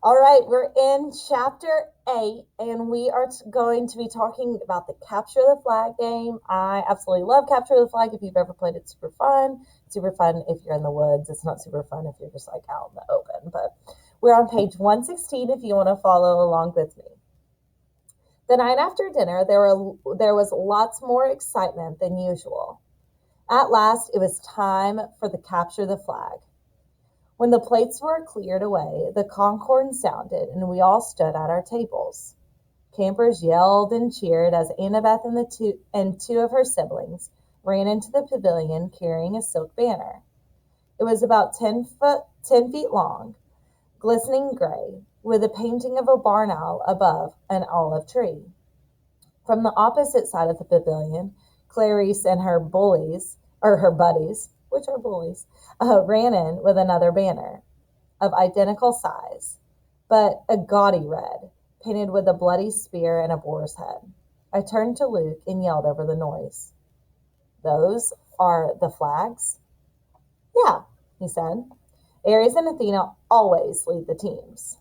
All right, we're in chapter 8, and we are going to be talking about the Capture the Flag game. I absolutely love Capture the Flag. If you've ever played it, super fun. Super fun if you're in the woods. It's not super fun if you're just like out in the open. But we're on page 116 if you want to follow along with me. The night after dinner, there was lots more excitement than usual. At last, it was time for the Capture the Flag. When the plates were cleared away, the concord sounded, and we all stood at our tables. Campers yelled and cheered as Annabeth and two of her siblings ran into the pavilion carrying a silk banner. It was about 10 feet long, glistening gray, with a painting of a barn owl above an olive tree. From the opposite side of the pavilion, Clarice and her buddies, which are bullies, ran in with another banner of identical size, but a gaudy red, painted with a bloody spear and a boar's head. I turned to Luke and yelled over the noise. Those are the flags? Yeah, he said. Ares and Athena always lead the teams.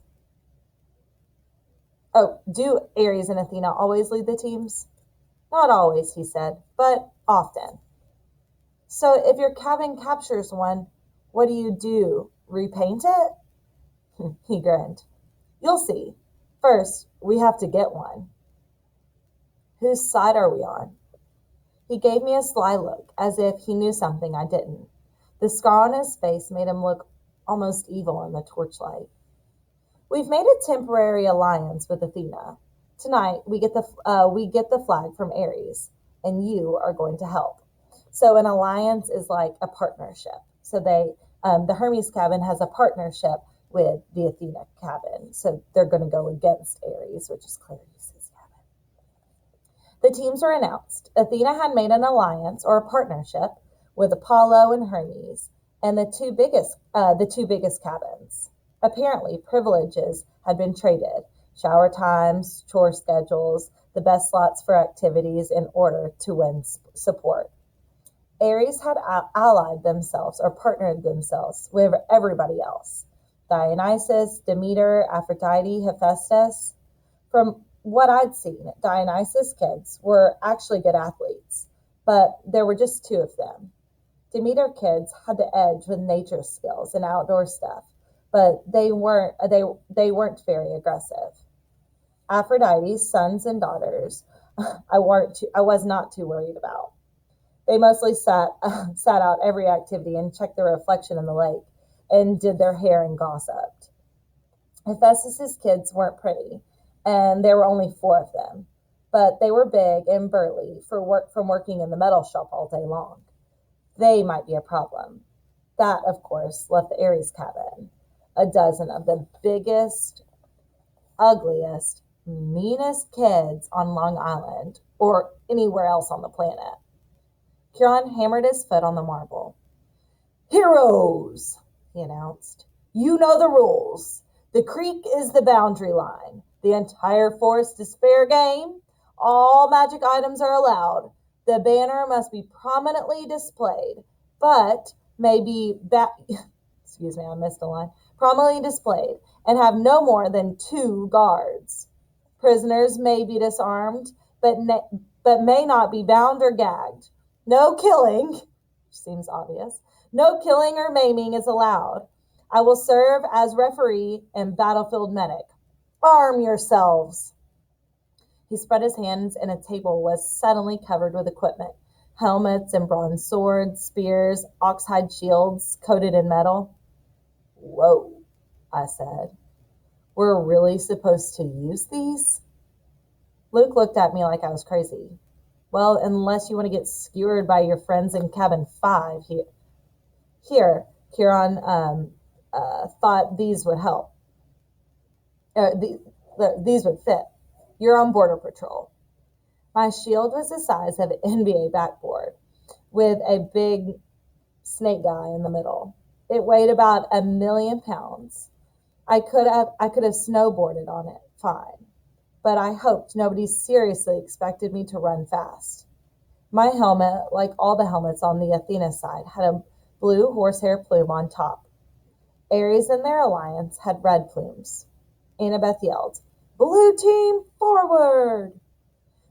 Oh, do Ares and Athena always lead the teams? Not always, he said, but often. So if your cabin captures one, what do you do? Repaint it? He grinned. You'll see. First, we have to get one. Whose side are we on? He gave me a sly look, as if he knew something I didn't. The scar on his face made him look almost evil in the torchlight. We've made a temporary alliance with Athena. Tonight, we get the flag from Ares, and you are going to help. So an alliance is like a partnership. So the Hermes cabin has a partnership with the Athena cabin. So they're going to go against Ares, which is Clarice's cabin. The teams were announced. Athena had made an alliance or a partnership with Apollo and Hermes, and the two biggest cabins. Apparently, privileges had been traded: shower times, chore schedules, the best slots for activities in order to win support. Ares had allied themselves or partnered themselves with everybody else: Dionysus, Demeter, Aphrodite, Hephaestus. From what I'd seen, Dionysus' kids were actually good athletes, but there were just two of them. Demeter kids had the edge with nature skills and outdoor stuff, but they weren't very aggressive. Aphrodite's sons and daughters, I was not too worried about. They mostly sat out every activity and checked their reflection in the lake and did their hair and gossiped. Hephaestus's kids weren't pretty, and there were only four of them, but they were big and burly from working in the metal shop all day long. They might be a problem. That, of course, left the Ares cabin. A dozen of the biggest, ugliest, meanest kids on Long Island or anywhere else on the planet. Chiron hammered his foot on the marble. Heroes, he announced. You know the rules. The creek is the boundary line. The entire forest is fair game. All magic items are allowed. The banner must be prominently displayed, but may be excuse me, I missed a line. Prominently displayed and have no more than 2 guards. Prisoners may be disarmed, but may not be bound or gagged. No killing, which seems obvious. No killing or maiming is allowed. I will serve as referee and battlefield medic. Arm yourselves. He spread his hands, and a table was suddenly covered with equipment: helmets and bronze swords, spears, oxhide shields coated in metal. Whoa, I said. We're really supposed to use these? Luke looked at me like I was crazy. Well, unless you want to get skewered by your friends in cabin 5 here. Chiron thought these would help. These would fit. You're on border patrol. My shield was the size of an NBA backboard, with a big snake guy in the middle. It weighed about 1,000,000 pounds. I could have snowboarded on it fine, but I hoped nobody seriously expected me to run fast. My helmet, like all the helmets on the Athena side, had a blue horsehair plume on top. Ares and their alliance had red plumes. Annabeth yelled, "Blue team, forward!"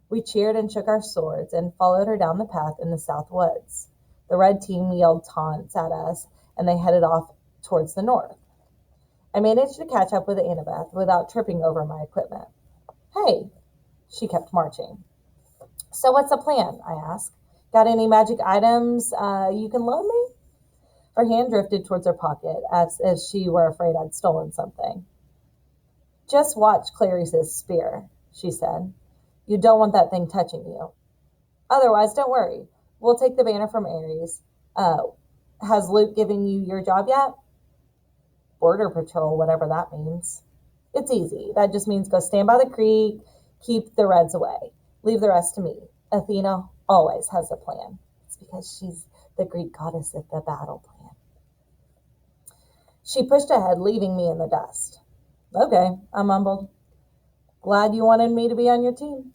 We cheered and shook our swords and followed her down the path in the south woods. The red team yelled taunts at us, and they headed off towards the north. I managed to catch up with Annabeth without tripping over my equipment. "Hey," she kept marching. "So what's the plan?" I asked. "Got any magic items you can loan me?" Her hand drifted towards her pocket as if she were afraid I'd stolen something. "Just watch Clarice's spear," she said. "You don't want that thing touching you. Otherwise, don't worry. We'll take the banner from Ares. Has Luke given you your job yet?" "Border patrol, whatever that means." "It's easy. That just means go stand by the creek, keep the Reds away. Leave the rest to me. Athena always has a plan." It's because she's the Greek goddess of the battle plan. She pushed ahead, leaving me in the dust. "Okay," I mumbled. "Glad you wanted me to be on your team."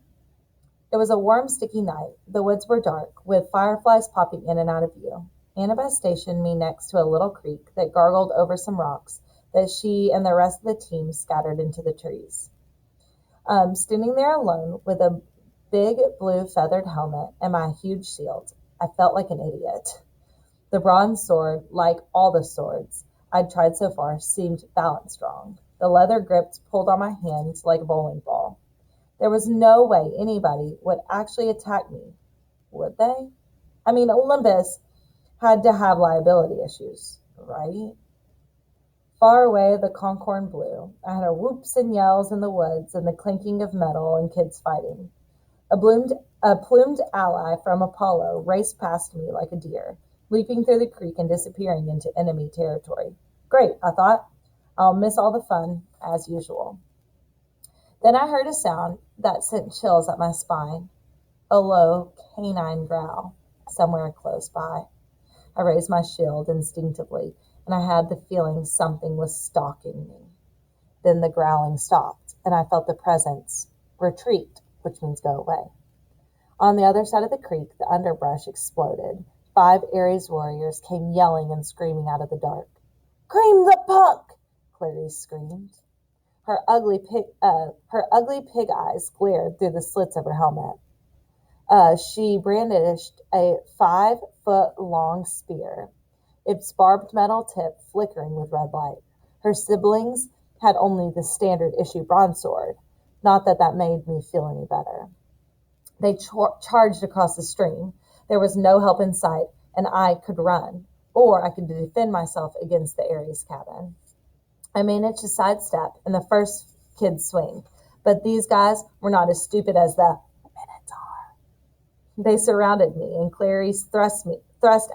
It was a warm, sticky night. The woods were dark, with fireflies popping in and out of view. Annabeth stationed me next to a little creek that gargled over some rocks that she and the rest of the team scattered into the trees. Standing there alone with a big blue feathered helmet and my huge shield, I felt like an idiot. The bronze sword, like all the swords I'd tried so far, seemed balanced wrong. The leather grips pulled on my hands like a bowling ball. There was no way anybody would actually attack me, would they? I mean, Olympus had to have liability issues, right? Far away, the Concord blew. I heard whoops and yells in the woods and the clinking of metal and kids fighting. A plumed ally from Apollo raced past me like a deer, leaping through the creek and disappearing into enemy territory. Great, I thought. I'll miss all the fun, as usual. Then I heard a sound that sent chills up my spine, a low canine growl, somewhere close by. I raised my shield instinctively, and I had the feeling something was stalking me. Then the growling stopped, and I felt the presence retreat, which means go away. On the other side of the creek, the underbrush exploded. 5 Ares warriors came yelling and screaming out of the dark. "Cream the punk!" Clarice screamed. Her ugly pig eyes glared through the slits of her helmet. She brandished a 5-foot-long spear, its barbed metal tip flickering with red light. Her siblings had only the standard issue broadsword. Not that that made me feel any better. They charged across the stream. There was no help in sight, and I could run, or I could defend myself against the Ares cabin. I managed to sidestep in the first kid's swing, but these guys were not as stupid as the Minotaur. They surrounded me, and Clarice thrust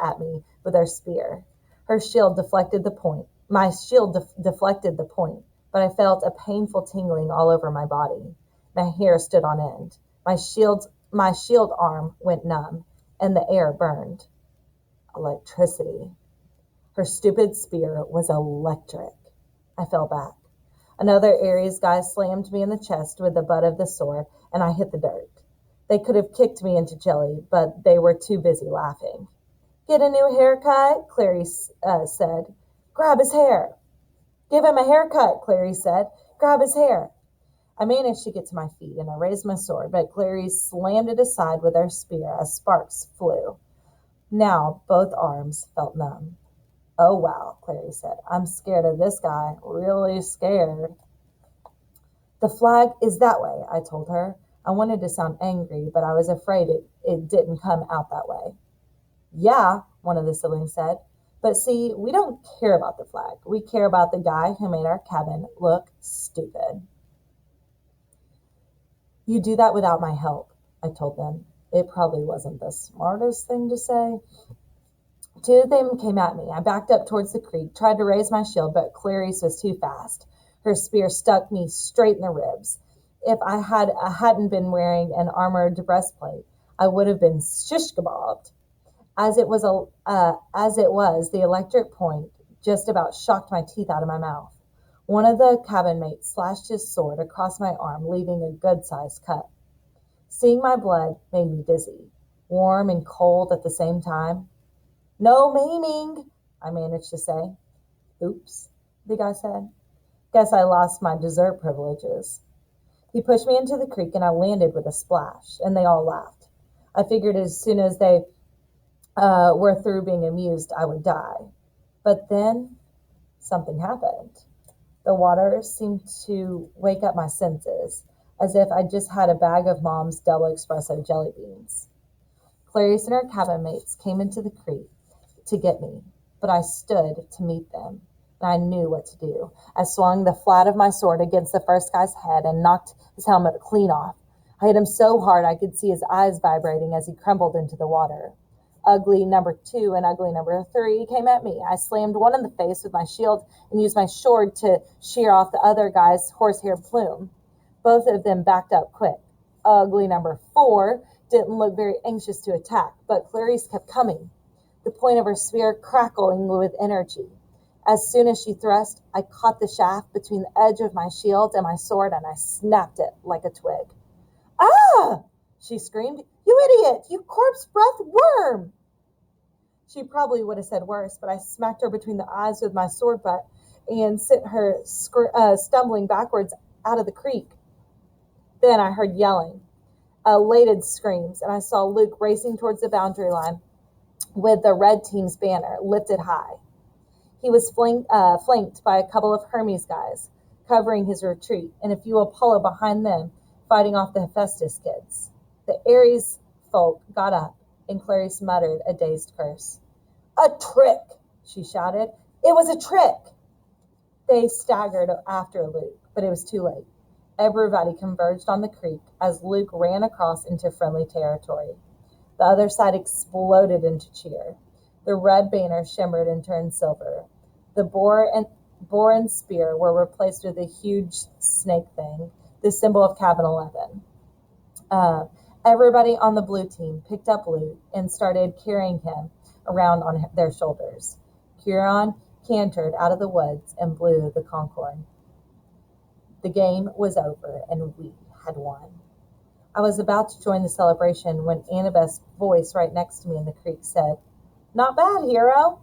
at me with her spear. Her shield deflected the point. My shield deflected the point, but I felt a painful tingling all over my body. My hair stood on end. My shield arm went numb, and the air burned. Electricity. Her stupid spear was electric. I fell back. Another Ares guy slammed me in the chest with the butt of the sword, and I hit the dirt. They could have kicked me into jelly, but they were too busy laughing. "Get a new haircut?" Clarice said. "Grab his hair." "Give him a haircut," Clarice said. "Grab his hair." I managed to get to my feet, and I raised my sword, but Clarice slammed it aside with her spear as sparks flew. Now both arms felt numb. "Oh, wow," Clarice said. "I'm scared of this guy. Really scared." "The flag is that way," I told her. I wanted to sound angry, but I was afraid it didn't come out that way. "Yeah," one of the siblings said. "But see, we don't care about the flag. We care about the guy who made our cabin look stupid." "You do that without my help," I told them. It probably wasn't the smartest thing to say. 2 of them came at me. I backed up towards the creek, tried to raise my shield, but Clarice was too fast. Her spear stuck me straight in the ribs. If I hadn't been wearing an armored breastplate, I would have been shish kebabbed. As it was, the electric point just about shocked my teeth out of my mouth. One of the cabin mates slashed his sword across my arm, leaving a good-sized cut. Seeing my blood made me dizzy, warm and cold at the same time. "No maiming," I managed to say. "Oops," the guy said. Guess I lost my dessert privileges. He pushed me into the creek and I landed with a splash, and they all laughed. I figured as soon as they were through being amused, I would die. But then something happened. The water seemed to wake up my senses, as if I just had a bag of Mom's double espresso jelly beans. Clarice and her cabin mates came into the creek to get me, but I stood to meet them, and I knew what to do. I swung the flat of my sword against the first guy's head and knocked his helmet clean off. I hit him so hard I could see his eyes vibrating as he crumbled into the water. Ugly number 2 and ugly number 3 came at me. I slammed one in the face with my shield and used my sword to shear off the other guy's horsehair plume. Both of them backed up quick. Ugly number 4 didn't look very anxious to attack, but Clarice kept coming, the point of her spear crackling with energy. As soon as she thrust, I caught the shaft between the edge of my shield and my sword, and I snapped it like a twig. "Ah!" she screamed. "You idiot! You corpse-breath worm!" She probably would have said worse, but I smacked her between the eyes with my sword butt and sent her stumbling backwards out of the creek. Then I heard yelling, elated screams, and I saw Luke racing towards the boundary line with the red team's banner lifted high. He was flanked by a couple of Hermes guys, covering his retreat, and a few Apollo behind them, fighting off the Hephaestus kids. The Ares folk got up, and Clarice muttered a dazed curse. "A trick!" she shouted. "It was a trick!" They staggered after Luke, but it was too late. Everybody converged on the creek as Luke ran across into friendly territory. The other side exploded into cheer. The red banner shimmered and turned silver. The boar and spear were replaced with a huge snake thing, the symbol of Cabin 11. Everybody on the blue team picked up Luke and started carrying him around on their shoulders. Huron cantered out of the woods and blew the concord. The game was over, and we had won. I was about to join the celebration when Annabeth's voice right next to me in the creek said, "Not bad, hero."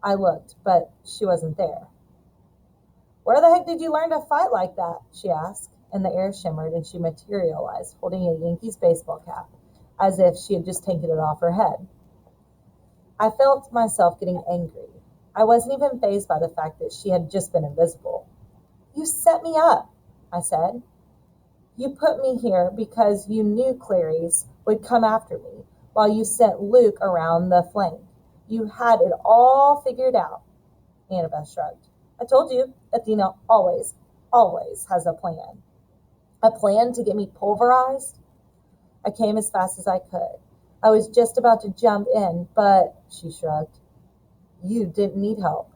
I looked, but she wasn't there. "Where the heck did you learn to fight like that?" she asked, and the air shimmered and she materialized, holding a Yankees baseball cap, as if she had just taken it off her head. I felt myself getting angry. I wasn't even fazed by the fact that she had just been invisible. "You set me up," I said. "You put me here because you knew Clarice would come after me while you sent Luke around the flank. You had it all figured out." Annabeth shrugged. "I told you, Athena always has a plan." "A plan to get me pulverized?" I came as fast as I could. I was just about to jump in, but she shrugged. "You didn't need help."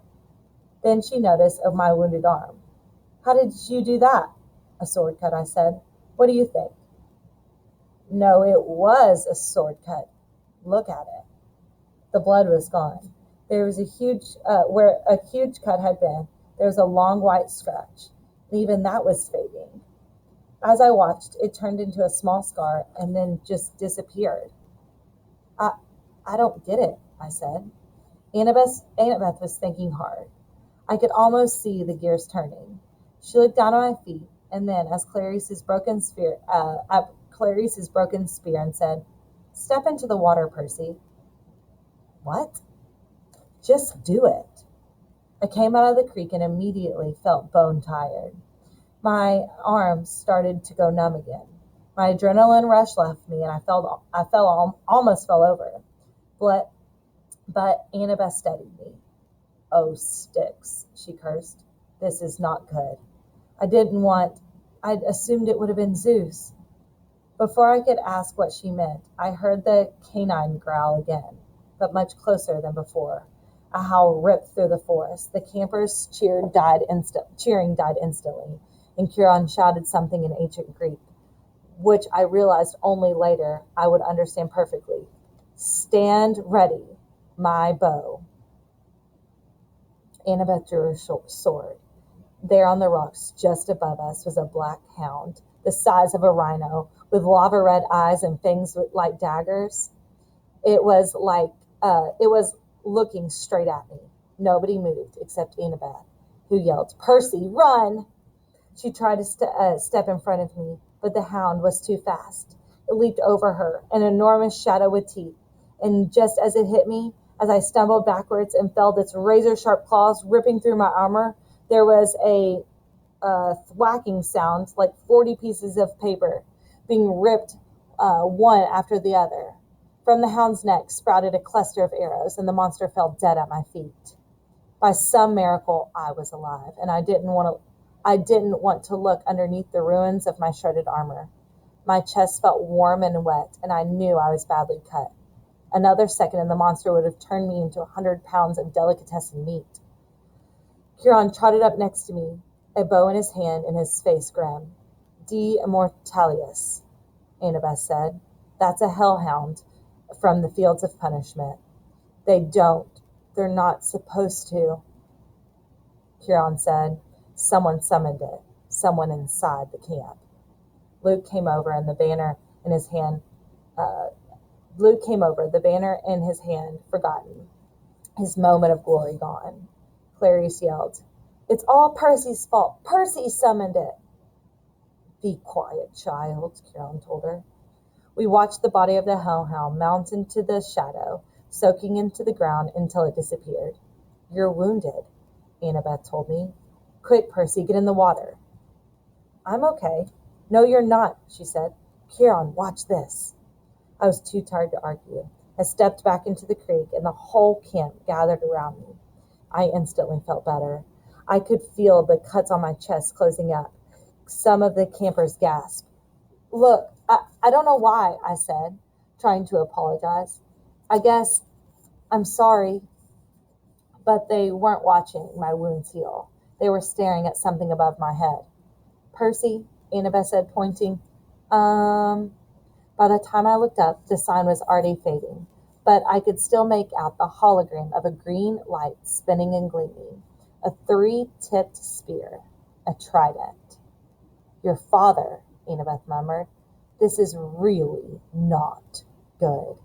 Then she noticed of my wounded arm. "How did you do that?" "A sword cut," I said. "What do you think?" "No, it was a sword cut. Look at it." The blood was gone. There was where a huge cut had been, there was a long white scratch, and even that was fading. As I watched, it turned into a small scar and then just disappeared. I don't get it," I said. Annabeth was thinking hard. I could almost see the gears turning. She looked down at my feet, and then at Clarice's broken spear and said, "Step into the water, Percy." "What?" "Just do it." I came out of the creek and immediately felt bone tired. My arms started to go numb again. My adrenaline rush left me, and almost fell over. But Annabeth steadied me. "Oh, sticks," she cursed. "This is not good. I'd assumed it would have been Zeus." Before I could ask what she meant, I heard the canine growl again, but much closer than before. A howl ripped through the forest. The campers' cheering died instantly, and Huron shouted something in ancient Greek, which I realized only later I would understand perfectly. "Stand ready, my bow." Annabeth drew her sword. There on the rocks just above us was a black hound, the size of a rhino, with lava-red eyes and fangs like daggers. It was looking straight at me. Nobody moved except Annabeth, who yelled, "Percy, run!" She tried to step in front of me, but the hound was too fast. It leaped over her, an enormous shadow with teeth, and just as it hit me, as I stumbled backwards and felt its razor-sharp claws ripping through my armor, there was a thwacking sound like 40 pieces of paper being ripped one after the other. From the hound's neck sprouted a cluster of arrows, and the monster fell dead at my feet. By some miracle, I was alive, and I didn't want to look underneath the ruins of my shredded armor. My chest felt warm and wet, and I knew I was badly cut. Another second, and the monster would have turned me into 100 pounds of delicatessen meat. Huron trotted up next to me, a bow in his hand and his face grim. "De Immortalis," Annabeth said. "That's a hellhound from the fields of punishment." They're not supposed to," Huron said. "Someone summoned it. Someone inside the camp." Luke came over, the banner in his hand forgotten, his moment of glory gone. Clarice yelled, "It's all Percy's fault. Percy summoned it." "Be quiet, child," Huron told her. We watched the body of the hellhound mount into the shadow, soaking into the ground until it disappeared. "You're wounded," Annabeth told me. "Quick, Percy, get in the water." "I'm okay." "No, you're not," she said. "Huron, watch this." I was too tired to argue. I stepped back into the creek, and the whole camp gathered around me. I instantly felt better. I could feel the cuts on my chest closing up. Some of the campers gasped. "Look, I don't know why," I said, trying to apologize. "I guess I'm sorry." But they weren't watching my wounds heal. They were staring at something above my head. "Percy," Annabeth said, pointing. By the time I looked up, the sign was already fading, but I could still make out the hologram of a green light spinning and gleaming, a 3-tipped spear, a trident. "Your father," Annabeth murmured. "This is really not good."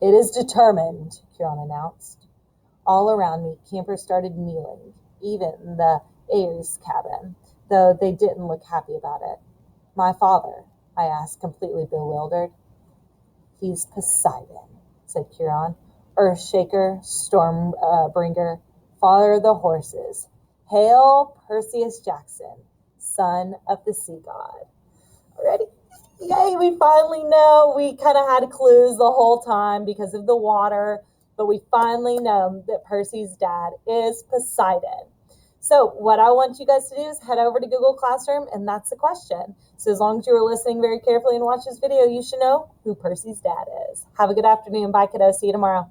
"It is determined," Huron announced. All around me, campers started kneeling, even the Ayres cabin, though they didn't look happy about it. "My father?" I asked, completely bewildered. "He's Poseidon," said Huron. "Earthshaker, Stormbringer, father of the horses. Hail Perseus Jackson, son of the sea god." Already, yay, we finally know. We kind of had clues the whole time because of the water, but we finally know that Percy's dad is Poseidon. So what I want you guys to do is head over to Google Classroom, and that's the question. So as long as you were listening very carefully and watch this video, you should know who Percy's dad is. Have a good afternoon. Bye, kiddos. See you tomorrow.